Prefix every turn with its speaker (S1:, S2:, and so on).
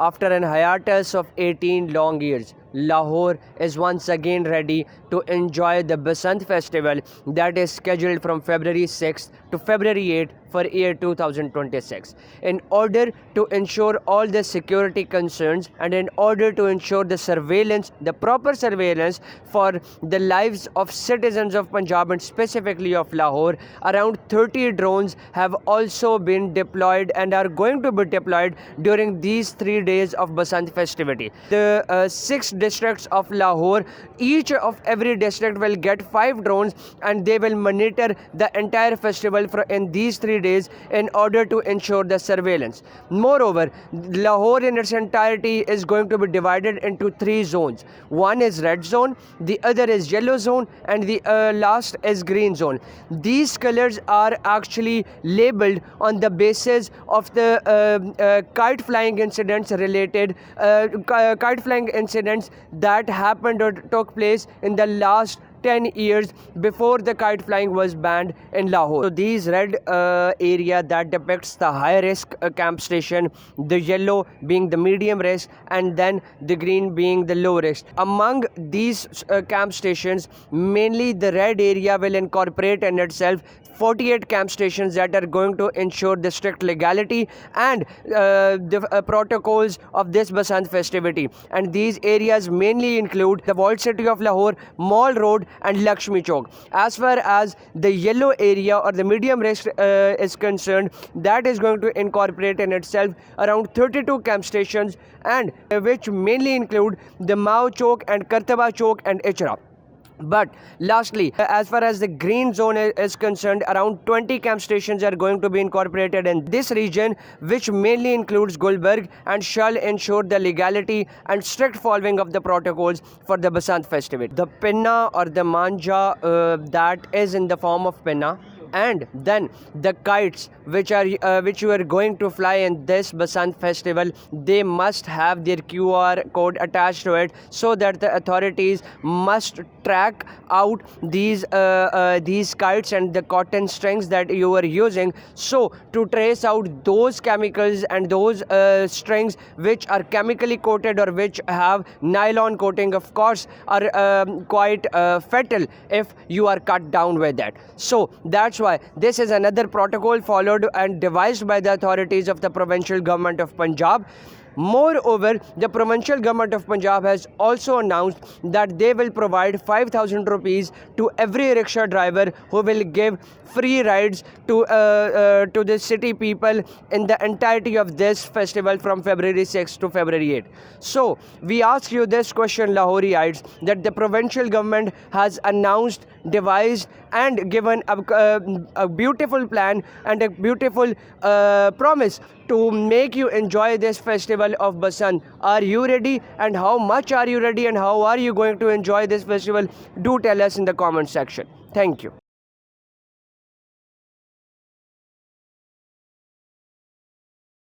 S1: After an hiatus of 18 long years, Lahore is once again ready to enjoy the Basant festival that is scheduled from February 6th to February 8th for year 2026. In order to ensure all the security concerns and in order to ensure the surveillance, the proper surveillance for the lives of citizens of Punjab and specifically of Lahore, around 30 drones have also been deployed and are going to be deployed during these 3 days of Basant festivity. The 6 districts of Lahore, each of every district will get 5 drones and they will monitor the entire festival in these 3 days in order to ensure the surveillance. Moreover, Lahore in its entirety is going to be divided into 3 zones. One is red zone, the other is yellow zone, and the last is green zone. These colors are actually labeled on the basis of the kite flying incidents related kite flying incidents that happened or took place in the last 10 years before the kite flying was banned in Lahore. So these red area that depicts the high risk camp station, the yellow being the medium risk, and then the green being the low risk. Among these camp stations, mainly the red area will incorporate in itself 48 camp stations that are going to ensure the strict legality and the protocols of this Basant festivity. And these areas mainly include the walled city of Lahore, Mall Road and Lakshmi Chowk. As far as the yellow area or the medium risk is concerned, that is going to incorporate in itself around 32 camp stations and which mainly include the Mao Chowk and Kartaba Chowk and Ichra. But lastly, as far as the green zone is concerned, around 20 camp stations are going to be incorporated in this region, which mainly includes Gulbarg and shall ensure the legality and strict following of the protocols for the Basant festival. The Pinna or the Manja that is in the form of Pinna, and then the kites which you are going to fly in this Basant festival, they must have their QR code attached to it so that the authorities must track out these kites and the cotton strings that you are using, so to trace out those chemicals and those strings which are chemically coated or which have nylon coating, of course, are quite fatal if you are cut down with that. So that's why this is another protocol followed and devised by the authorities of the provincial government of Punjab. Moreover, the provincial government of Punjab has also announced that they will provide 5,000 rupees to every rickshaw driver who will give free rides to the city people in the entirety of this festival from February 6th to February 8th. So, we ask you this question, Lahoriites, that the provincial government has announced, devised and given a beautiful plan and a beautiful promise to make you enjoy this festival of Basant. Are you ready, and how much are you ready, and how are you going to enjoy this festival? Do tell us in the comment section. Thank you.